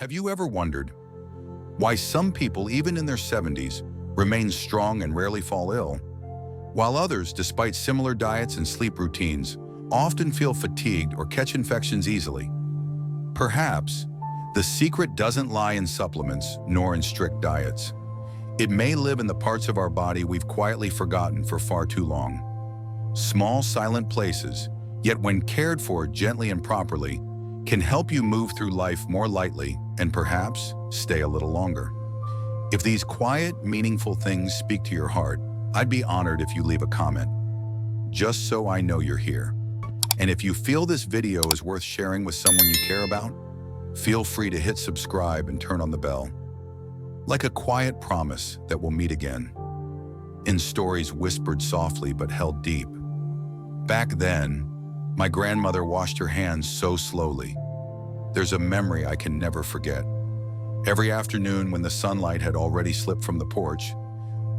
Have you ever wondered why some people, even in their 70s, remain strong and rarely fall ill, while others, despite similar diets and sleep routines, often feel fatigued or catch infections easily? Perhaps the secret doesn't lie in supplements nor in strict diets. It may live in the parts of our body we've quietly forgotten for far too long. Small, silent places, yet when cared for gently and properly, can help you move through life more lightly and perhaps stay a little longer. If these quiet, meaningful things speak to your heart, I'd be honored if you leave a comment, just so I know you're here. And if you feel this video is worth sharing with someone you care about, feel free to hit subscribe and turn on the bell. Like a quiet promise that we'll meet again, in stories whispered softly but held deep. Back then, my grandmother washed her hands so slowly. There's a memory I can never forget. Every afternoon when the sunlight had already slipped from the porch,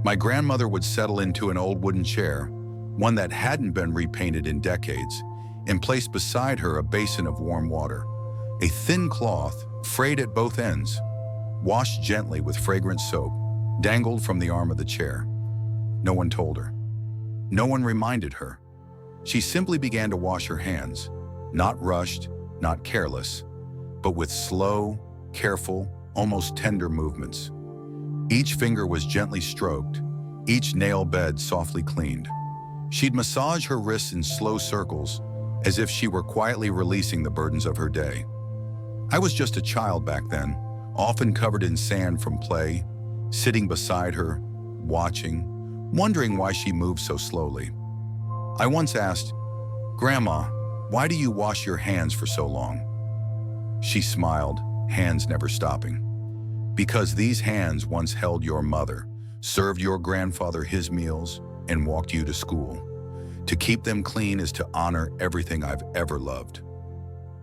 my grandmother would settle into an old wooden chair, one that hadn't been repainted in decades, and place beside her a basin of warm water. A thin cloth, frayed at both ends, washed gently with fragrant soap, dangled from the arm of the chair. No one told her. No one reminded her. She simply began to wash her hands, not rushed, not careless, but with slow, careful, almost tender movements. Each finger was gently stroked, each nail bed softly cleaned. She'd massage her wrists in slow circles, as if she were quietly releasing the burdens of her day. I was just a child back then, often covered in sand from play, sitting beside her, watching, wondering why she moved so slowly. I once asked, "Grandma, why do you wash your hands for so long?" She smiled, hands never stopping. "Because these hands once held your mother, served your grandfather his meals, and walked you to school. To keep them clean is to honor everything I've ever loved."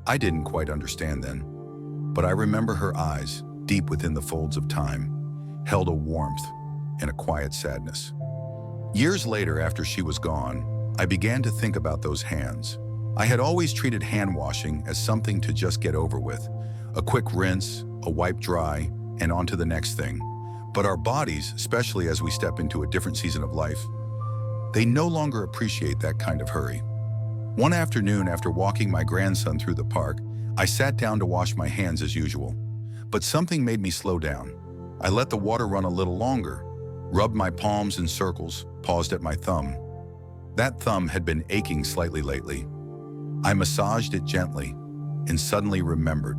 I didn't quite understand then, but I remember her eyes, deep within the folds of time, held a warmth and a quiet sadness. Years later, after she was gone, I began to think about those hands. I had always treated hand washing as something to just get over with. A quick rinse, a wipe dry, and on to the next thing. But our bodies, especially as we step into a different season of life, they no longer appreciate that kind of hurry. One afternoon, after walking my grandson through the park, I sat down to wash my hands as usual. But something made me slow down. I let the water run a little longer, rubbed my palms in circles, paused at my thumb. That thumb had been aching slightly lately. I massaged it gently and suddenly remembered.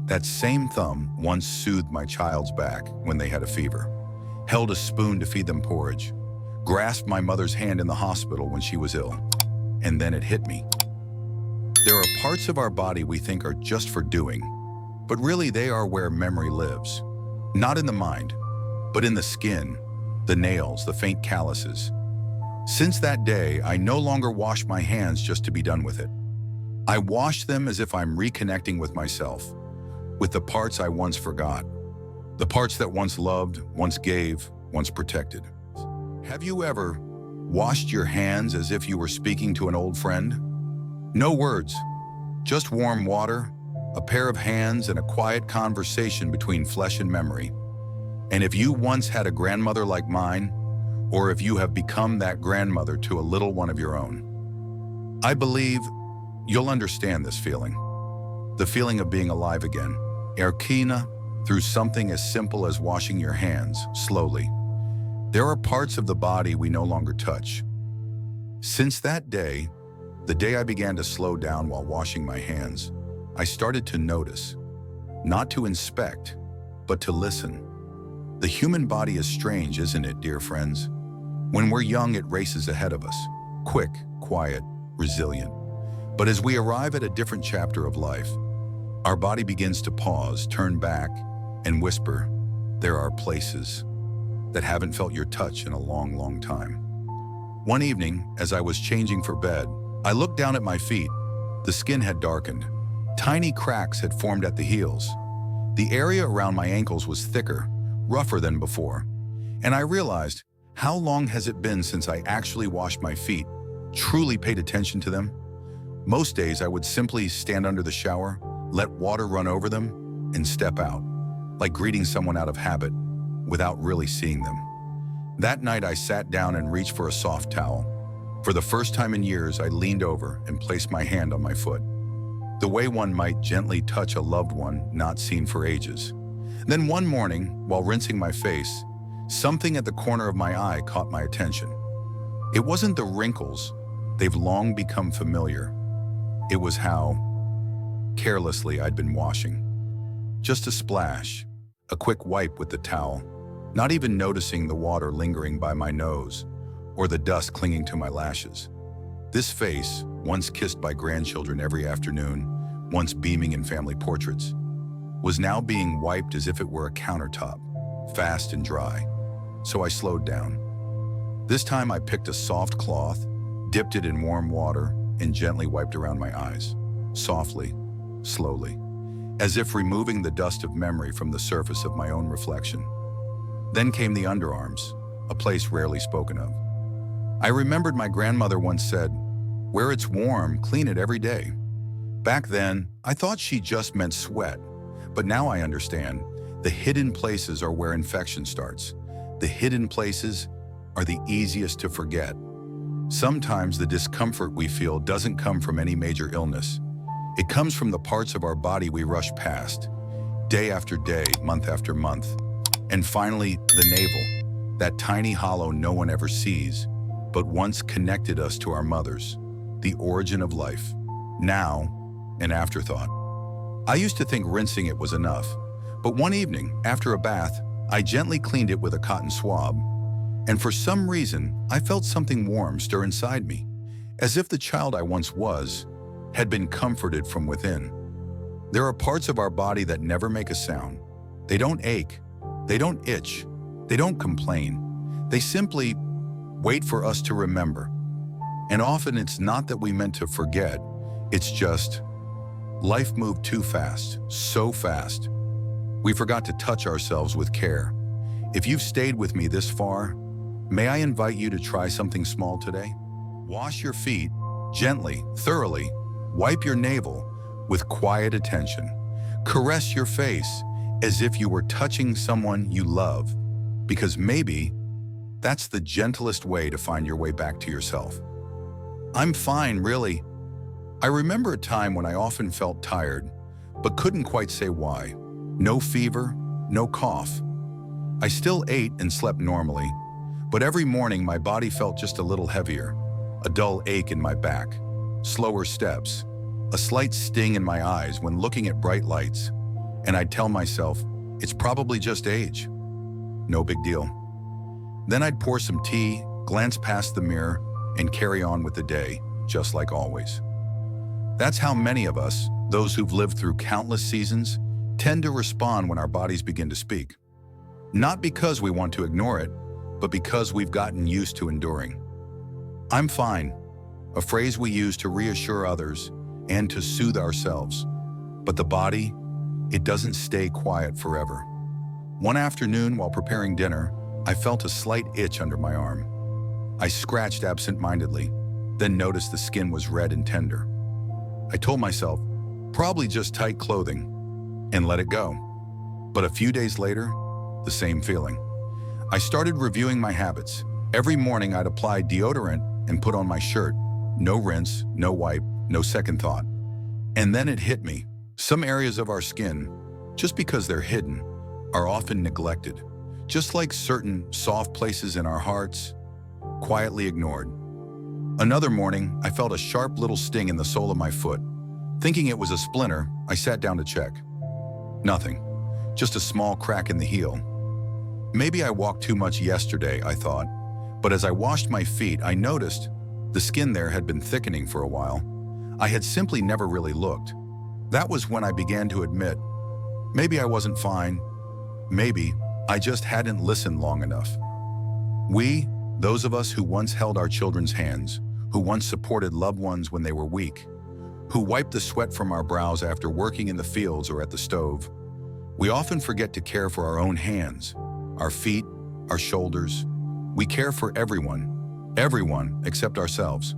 That same thumb once soothed my child's back when they had a fever, held a spoon to feed them porridge, grasped my mother's hand in the hospital when she was ill. And then it hit me. There are parts of our body we think are just for doing, but really they are where memory lives. Not in the mind, but in the skin, the nails, the faint calluses. Since that day, I no longer wash my hands just to be done with it. I wash them as if I'm reconnecting with myself, with the parts I once forgot, the parts that once loved, once gave, once protected. Have you ever washed your hands as if you were speaking to an old friend? No words, just warm water, a pair of hands, and a quiet conversation between flesh and memory. And if you once had a grandmother like mine, or if you have become that grandmother to a little one of your own, I believe you'll understand this feeling. The feeling of being alive again, erkina, through something as simple as washing your hands, slowly. There are parts of the body we no longer touch. Since that day, the day I began to slow down while washing my hands, I started to notice, not to inspect, but to listen. The human body is strange, isn't it, dear friends? When we're young, it races ahead of us, quick, quiet, resilient. But as we arrive at a different chapter of life, our body begins to pause, turn back, and whisper, "There are places that haven't felt your touch in a long, long time." One evening, as I was changing for bed, I looked down at my feet. The skin had darkened. Tiny cracks had formed at the heels. The area around my ankles was thicker, rougher than before. And I realized, how long has it been since I actually washed my feet, truly paid attention to them? Most days I would simply stand under the shower, let water run over them, and step out, like greeting someone out of habit, without really seeing them. That night I sat down and reached for a soft towel. For the first time in years, I leaned over and placed my hand on my foot, the way one might gently touch a loved one not seen for ages. Then one morning, while rinsing my face, something at the corner of my eye caught my attention. It wasn't the wrinkles, they've long become familiar. It was how carelessly I'd been washing. Just a splash, a quick wipe with the towel, not even noticing the water lingering by my nose or the dust clinging to my lashes. This face, once kissed by grandchildren every afternoon, once beaming in family portraits, was now being wiped as if it were a countertop, fast and dry. So I slowed down. This time I picked a soft cloth, dipped it in warm water, and gently wiped around my eyes, softly, slowly, as if removing the dust of memory from the surface of my own reflection. Then came the underarms, a place rarely spoken of. I remembered my grandmother once said, "Where it's warm, clean it every day." Back then, I thought she just meant sweat, but now I understand. The hidden places are where infection starts. The hidden places are the easiest to forget. Sometimes the discomfort we feel doesn't come from any major illness. It comes from the parts of our body we rush past, day after day, month after month. And finally, the navel, that tiny hollow no one ever sees, but once connected us to our mothers, the origin of life. Now, an afterthought. I used to think rinsing it was enough, but one evening, after a bath, I gently cleaned it with a cotton swab, and for some reason, I felt something warm stir inside me, as if the child I once was had been comforted from within. There are parts of our body that never make a sound. They don't ache, they don't itch, they don't complain. They simply wait for us to remember. And often it's not that we meant to forget, it's just life moved too fast, so fast. We forgot to touch ourselves with care. If you've stayed with me this far, may I invite you to try something small today? Wash your feet gently, thoroughly. Wipe your navel with quiet attention. Caress your face as if you were touching someone you love, because maybe that's the gentlest way to find your way back to yourself. I'm fine, really. I remember a time when I often felt tired, but couldn't quite say why. No fever, no cough. I still ate and slept normally, but every morning my body felt just a little heavier, a dull ache in my back, slower steps, a slight sting in my eyes when looking at bright lights, and I'd tell myself, it's probably just age. No big deal. Then I'd pour some tea, glance past the mirror, and carry on with the day, just like always. That's how many of us, those who've lived through countless seasons, tend to respond when our bodies begin to speak. Not because we want to ignore it, but because we've gotten used to enduring. I'm fine, a phrase we use to reassure others and to soothe ourselves. But the body, it doesn't stay quiet forever. One afternoon while preparing dinner, I felt a slight itch under my arm. I scratched absent-mindedly, then noticed the skin was red and tender. I told myself, probably just tight clothing, and let it go. But a few days later, the same feeling. I started reviewing my habits. Every morning I'd apply deodorant and put on my shirt. No rinse, no wipe, no second thought. And then it hit me. Some areas of our skin, just because they're hidden, are often neglected. Just like certain soft places in our hearts, quietly ignored. Another morning, I felt a sharp little sting in the sole of my foot. Thinking it was a splinter, I sat down to check. Nothing, just a small crack in the heel. Maybe I walked too much yesterday, I thought, but as I washed my feet, I noticed the skin there had been thickening for a while. I had simply never really looked. That was when I began to admit, maybe I wasn't fine, maybe I just hadn't listened long enough. We, those of us who once held our children's hands, who once supported loved ones when they were weak, who wiped the sweat from our brows after working in the fields or at the stove, we often forget to care for our own hands, our feet, our shoulders. We care for everyone except ourselves.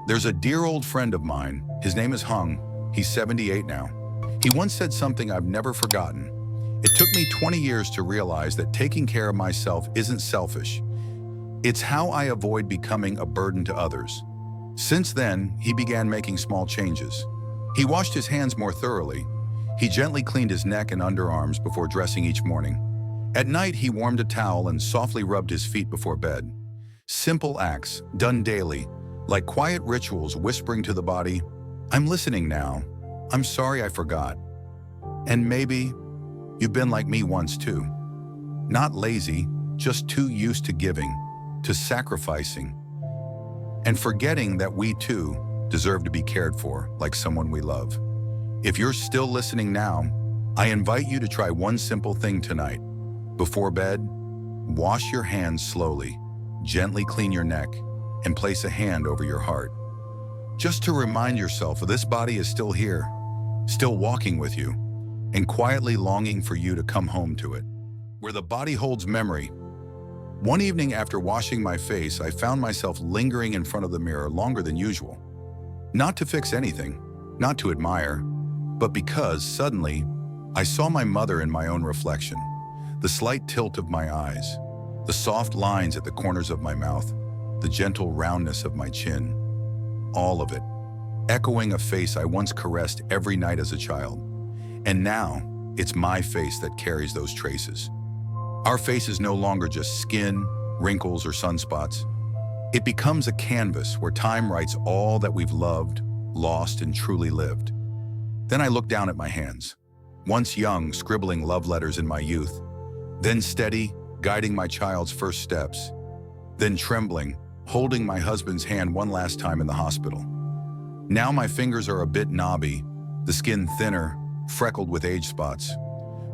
There's a dear old friend of mine, his name is Hung, he's 78 now. He once said something I've never forgotten. It took me 20 years to realize that taking care of myself isn't selfish. It's how I avoid becoming a burden to others. Since then, he began making small changes. He washed his hands more thoroughly. He gently cleaned his neck and underarms before dressing each morning. At night, he warmed a towel and softly rubbed his feet before bed. Simple acts, done daily, like quiet rituals whispering to the body, "I'm listening now. I'm sorry I forgot." And maybe you've been like me once too. Not lazy, just too used to giving, to sacrificing, and forgetting that we too deserve to be cared for like someone we love. If you're still listening now, I invite you to try one simple thing tonight. Before bed, wash your hands slowly, gently clean your neck, and place a hand over your heart. Just to remind yourself this body is still here, still walking with you, and quietly longing for you to come home to it, where the body holds memory. One evening after washing my face, I found myself lingering in front of the mirror longer than usual. Not to fix anything, not to admire, but because suddenly I saw my mother in my own reflection. The slight tilt of my eyes, the soft lines at the corners of my mouth, the gentle roundness of my chin, all of it, echoing a face I once caressed every night as a child. And now, it's my face that carries those traces. Our face is no longer just skin, wrinkles, or sunspots. It becomes a canvas where time writes all that we've loved, lost, and truly lived. Then I look down at my hands, once young, scribbling love letters in my youth, then steady, guiding my child's first steps, then trembling, holding my husband's hand one last time in the hospital. Now my fingers are a bit knobby, the skin thinner, freckled with age spots.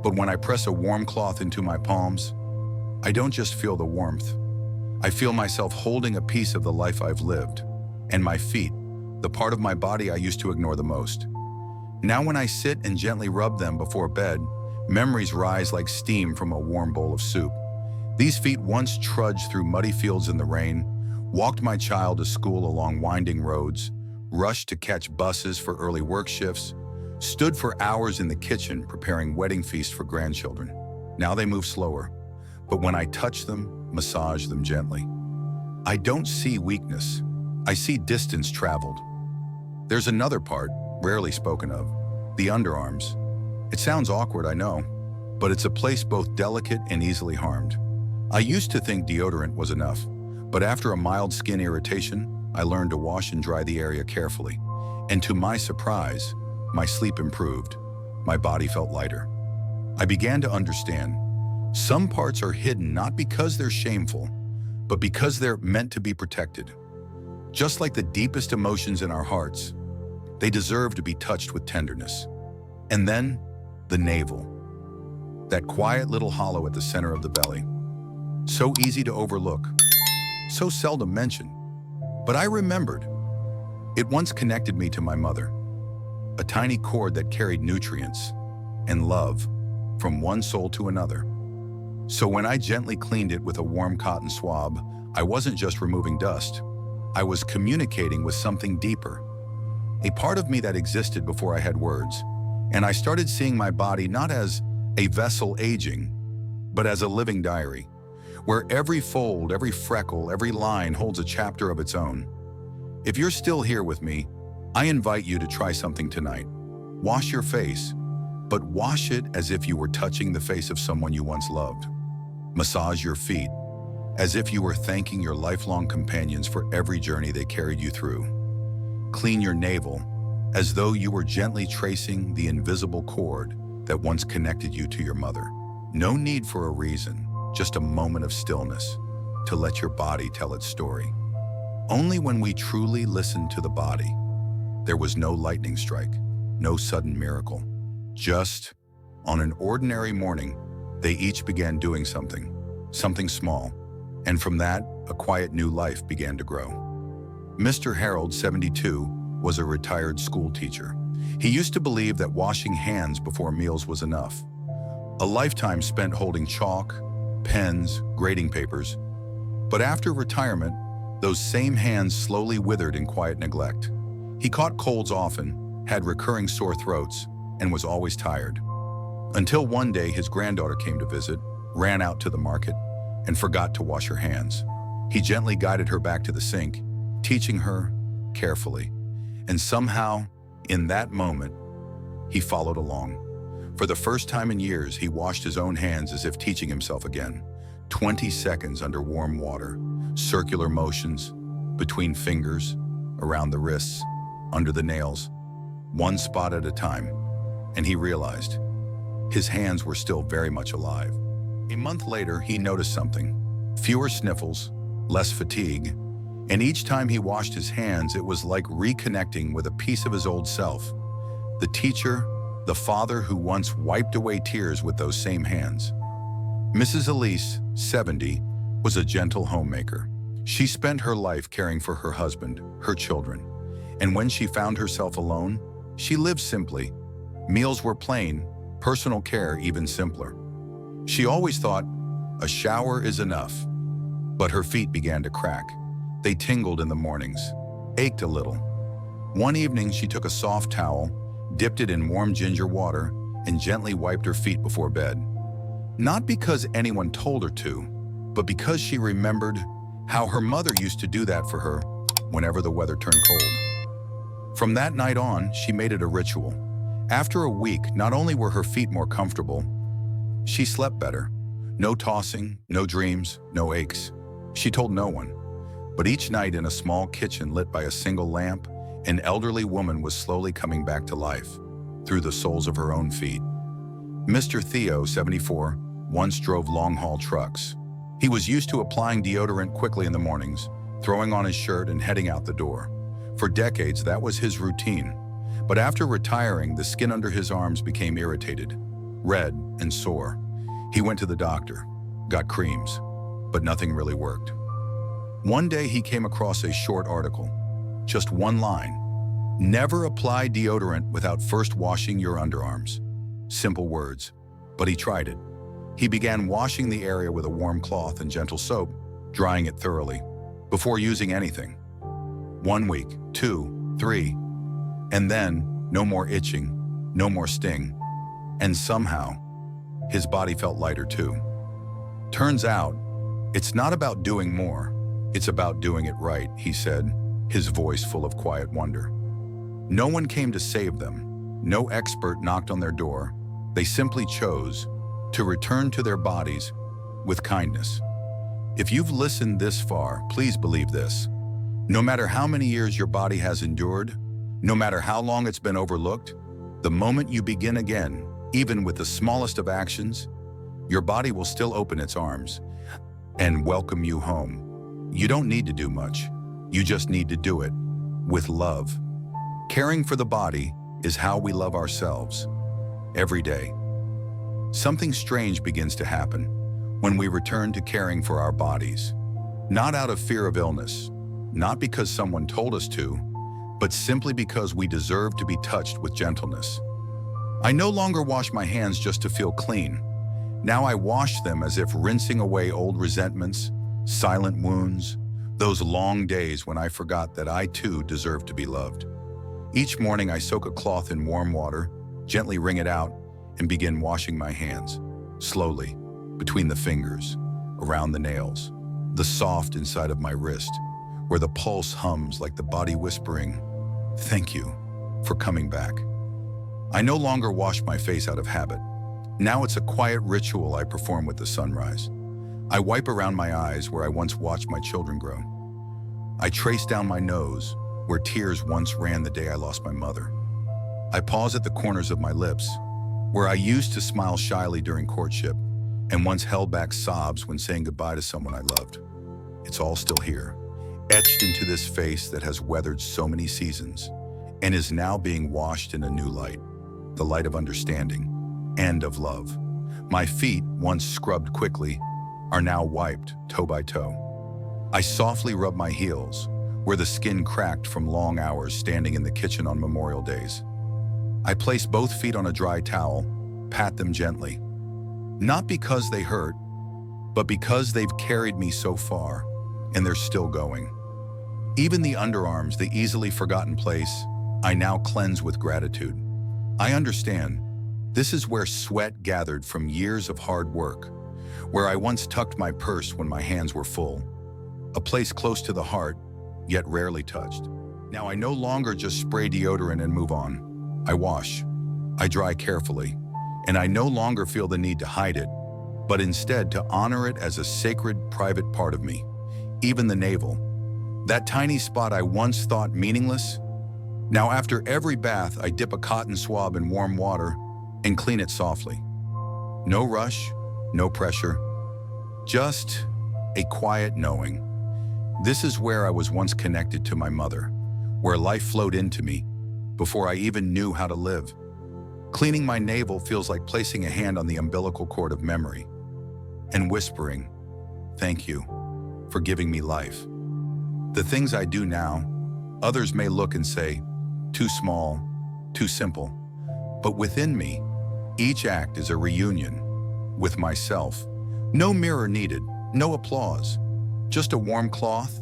But when I press a warm cloth into my palms, I don't just feel the warmth. I feel myself holding a piece of the life I've lived, and my feet, the part of my body I used to ignore the most. Now when I sit and gently rub them before bed, memories rise like steam from a warm bowl of soup. These feet once trudged through muddy fields in the rain, walked my child to school along winding roads, rushed to catch buses for early work shifts, stood for hours in the kitchen preparing wedding feasts for grandchildren. Now they move slower, but when I touch them, massage them gently, I don't see weakness. I see distance traveled. There's another part, rarely spoken of, the underarms. It sounds awkward, I know, but it's a place both delicate and easily harmed. I used to think deodorant was enough, but after a mild skin irritation, I learned to wash and dry the area carefully. And to my surprise, my sleep improved. My body felt lighter. I began to understand. Some parts are hidden not because they're shameful, but because they're meant to be protected. Just like the deepest emotions in our hearts, they deserve to be touched with tenderness. And then, the navel. That quiet little hollow at the center of the belly. So easy to overlook, so seldom mentioned. But I remembered. It once connected me to my mother. A tiny cord that carried nutrients and love from one soul to another. So when I gently cleaned it with a warm cotton swab, I wasn't just removing dust. I was communicating with something deeper. A part of me that existed before I had words. And I started seeing my body not as a vessel aging, but as a living diary, where every fold, every freckle, every line holds a chapter of its own. If you're still here with me, I invite you to try something tonight. Wash your face, but wash it as if you were touching the face of someone you once loved. Massage your feet, as if you were thanking your lifelong companions for every journey they carried you through. Clean your navel, as though you were gently tracing the invisible cord that once connected you to your mother. No need for a reason, just a moment of stillness to let your body tell its story. Only when we truly listen to the body, there was no lightning strike, no sudden miracle. Just, on an ordinary morning, they each began doing something small, and from that, a quiet new life began to grow. Mr. Harold, 72, was a retired school teacher. He used to believe that washing hands before meals was enough. A lifetime spent holding chalk, pens, grading papers. But after retirement, those same hands slowly withered in quiet neglect. He caught colds often, had recurring sore throats, and was always tired. Until one day his granddaughter came to visit, ran out to the market, and forgot to wash her hands. He gently guided her back to the sink, teaching her carefully. And somehow, in that moment, he followed along. For the first time in years, he washed his own hands as if teaching himself again. 20 seconds under warm water, circular motions, between fingers, around the wrists, under the nails, one spot at a time. And he realized his hands were still very much alive. A month later, he noticed something. Fewer sniffles, less fatigue, and each time he washed his hands, it was like reconnecting with a piece of his old self. The teacher, the father who once wiped away tears with those same hands. Mrs. Elise, 70, was a gentle homemaker. She spent her life caring for her husband, her children, and when she found herself alone, she lived simply. Meals were plain, personal care even simpler. She always thought, a shower is enough. But her feet began to crack. They tingled in the mornings, ached a little. One evening, she took a soft towel, dipped it in warm ginger water, and gently wiped her feet before bed. Not because anyone told her to, but because she remembered how her mother used to do that for her whenever the weather turned cold. From that night on, she made it a ritual. After a week, not only were her feet more comfortable, she slept better. No tossing, no dreams, no aches. She told no one. But each night in a small kitchen lit by a single lamp, an elderly woman was slowly coming back to life through the soles of her own feet. Mr. Theo, 74, once drove long-haul trucks. He was used to applying deodorant quickly in the mornings, throwing on his shirt and heading out the door. For decades, that was his routine. But after retiring, the skin under his arms became irritated, red and sore. He went to the doctor, got creams, but nothing really worked. One day he came across a short article, just one line. Never apply deodorant without first washing your underarms. Simple words, but he tried it. He began washing the area with a warm cloth and gentle soap, drying it thoroughly, before using anything. 1 week, 2, 3, and then no more itching, no more sting, and somehow his body felt lighter too. Turns out, it's not about doing more, it's about doing it right, he said, his voice full of quiet wonder. No one came to save them. No expert knocked on their door. They simply chose to return to their bodies with kindness. If you've listened this far, please believe this. No matter how many years your body has endured, no matter how long it's been overlooked, the moment you begin again, even with the smallest of actions, your body will still open its arms and welcome you home. You don't need to do much. You just need to do it with love. Caring for the body is how we love ourselves every day. Something strange begins to happen when we return to caring for our bodies, not out of fear of illness, not because someone told us to, but simply because we deserve to be touched with gentleness. I no longer wash my hands just to feel clean. Now I wash them as if rinsing away old resentments, silent wounds, those long days when I forgot that I too deserve to be loved. Each morning I soak a cloth in warm water, gently wring it out, and begin washing my hands, slowly, between the fingers, around the nails, the soft inside of my wrist, where the pulse hums like the body whispering, "Thank you for coming back." I no longer wash my face out of habit. Now it's a quiet ritual I perform with the sunrise. I wipe around my eyes where I once watched my children grow. I trace down my nose where tears once ran the day I lost my mother. I pause at the corners of my lips where I used to smile shyly during courtship and once held back sobs when saying goodbye to someone I loved. It's all still here, etched into this face that has weathered so many seasons and is now being washed in a new light, the light of understanding and of love. My feet, once scrubbed quickly, are now wiped toe by toe. I softly rub my heels, where the skin cracked from long hours standing in the kitchen on Memorial Days. I place both feet on a dry towel, pat them gently. Not because they hurt, but because they've carried me so far, and they're still going. Even the underarms, the easily forgotten place, I now cleanse with gratitude. I understand. This is where sweat gathered from years of hard work, where I once tucked my purse when my hands were full, a place close to the heart, yet rarely touched. Now I no longer just spray deodorant and move on. I wash, I dry carefully, and I no longer feel the need to hide it, but instead to honor it as a sacred, private part of me. Even the navel, that tiny spot I once thought meaningless. Now after every bath, I dip a cotton swab in warm water and clean it softly. No rush, no pressure, just a quiet knowing. This is where I was once connected to my mother, where life flowed into me before I even knew how to live. Cleaning my navel feels like placing a hand on the umbilical cord of memory and whispering, "Thank you for giving me life." The things I do now, others may look and say, too small, too simple. But within me, each act is a reunion with myself. No mirror needed, no applause, just a warm cloth,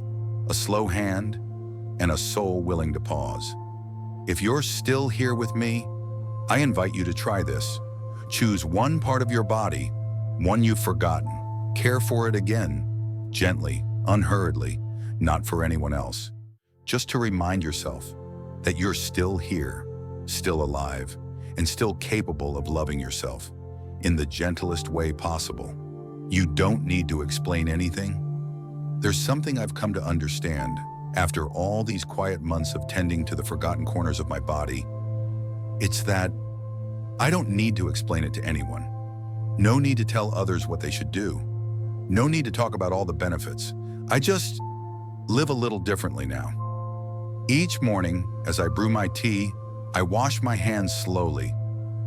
a slow hand, and a soul willing to pause. If you're still here with me, I invite you to try this. Choose one part of your body, one you've forgotten. Care for it again, gently, unhurriedly, not for anyone else. Just to remind yourself that you're still here, still alive, and still capable of loving yourself in the gentlest way possible. You don't need to explain anything. There's something I've come to understand after all these quiet months of tending to the forgotten corners of my body. It's that I don't need to explain it to anyone. No need to tell others what they should do. No need to talk about all the benefits. I just live a little differently now. Each morning, as I brew my tea, I wash my hands slowly,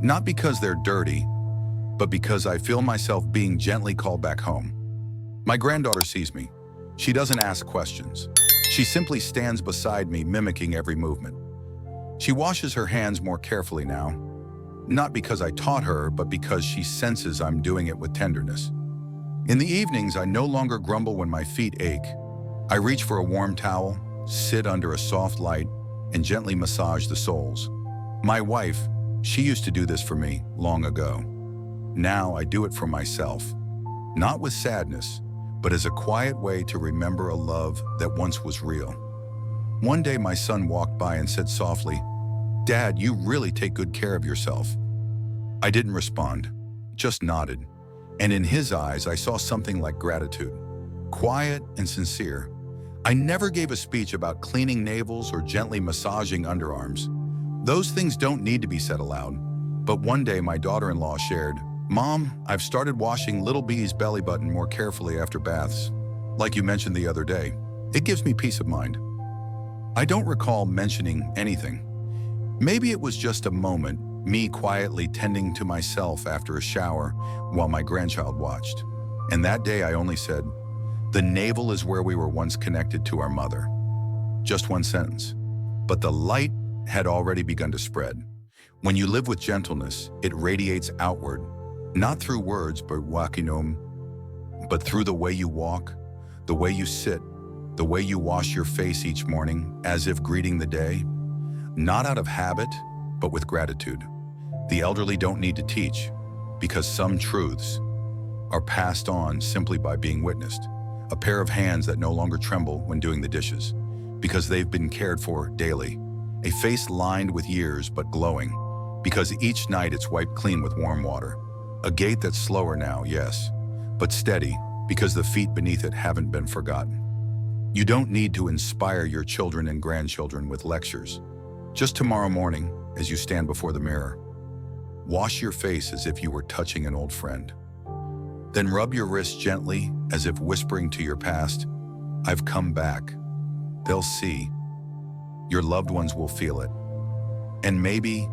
not because they're dirty, but because I feel myself being gently called back home. My granddaughter sees me. She doesn't ask questions. She simply stands beside me, mimicking every movement. She washes her hands more carefully now, not because I taught her, but because she senses I'm doing it with tenderness. In the evenings, I no longer grumble when my feet ache. I reach for a warm towel, sit under a soft light, and gently massage the soles. My wife, she used to do this for me long ago. Now I do it for myself, not with sadness, but as a quiet way to remember a love that once was real. One day my son walked by and said softly, "Dad, you really take good care of yourself." I didn't respond, just nodded, and in his eyes I saw something like gratitude, quiet and sincere. I never gave a speech about cleaning navels or gently massaging underarms. Those things don't need to be said aloud. But one day my daughter-in-law shared, "Mom, I've started washing little B's belly button more carefully after baths. Like you mentioned the other day, it gives me peace of mind." I don't recall mentioning anything. Maybe it was just a moment, me quietly tending to myself after a shower while my grandchild watched. And that day I only said, "The navel is where we were once connected to our mother." Just one sentence. But the light had already begun to spread. When you live with gentleness, it radiates outward, not through words, but through the way you walk, the way you sit, the way you wash your face each morning as if greeting the day, not out of habit, but with gratitude. The elderly don't need to teach, because some truths are passed on simply by being witnessed. A pair of hands that no longer tremble when doing the dishes, because they've been cared for daily. A face lined with years but glowing, because each night it's wiped clean with warm water. A gait that's slower now, yes, but steady, because the feet beneath it haven't been forgotten. You don't need to inspire your children and grandchildren with lectures. Just tomorrow morning, as you stand before the mirror, wash your face as if you were touching an old friend. Then rub your wrist gently as if whispering to your past, "I've come back." They'll see. Your loved ones will feel it. And maybe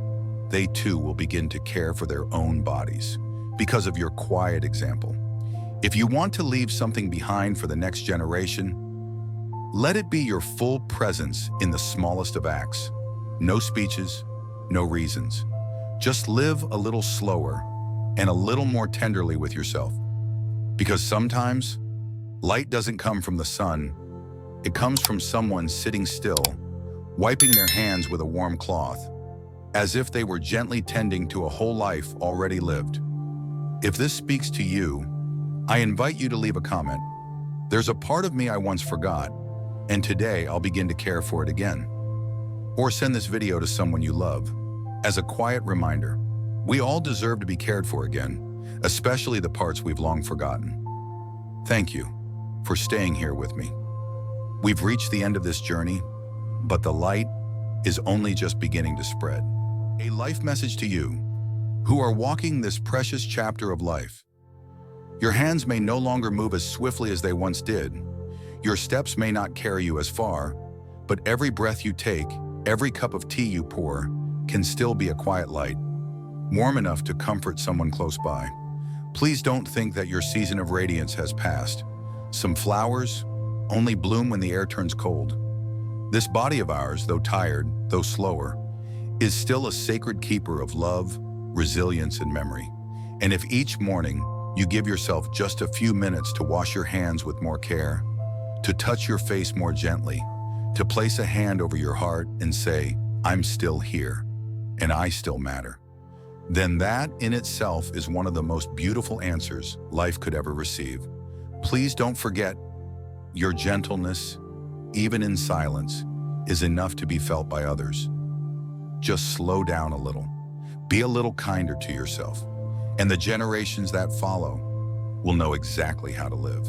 they too will begin to care for their own bodies because of your quiet example. If you want to leave something behind for the next generation, let it be your full presence in the smallest of acts. No speeches, no reasons. Just live a little slower and a little more tenderly with yourself. Because sometimes, light doesn't come from the sun. It comes from someone sitting still, wiping their hands with a warm cloth, as if they were gently tending to a whole life already lived. If this speaks to you, I invite you to leave a comment. There's a part of me I once forgot, and today I'll begin to care for it again. Or send this video to someone you love, as a quiet reminder. We all deserve to be cared for again, especially the parts we've long forgotten. Thank you for staying here with me. We've reached the end of this journey, but the light is only just beginning to spread. A life message to you, who are walking this precious chapter of life. Your hands may no longer move as swiftly as they once did. Your steps may not carry you as far, but every breath you take, every cup of tea you pour, can still be a quiet light, warm enough to comfort someone close by. Please don't think that your season of radiance has passed. Some flowers only bloom when the air turns cold. This body of ours, though tired, though slower, is still a sacred keeper of love, resilience, and memory. And if each morning you give yourself just a few minutes to wash your hands with more care, to touch your face more gently, to place a hand over your heart and say, I'm still here, and I still matter, then that in itself is one of the most beautiful answers life could ever receive. Please don't forget, your gentleness, even in silence, is enough to be felt by others. Just slow down a little. Be a little kinder to yourself, and the generations that follow will know exactly how to live.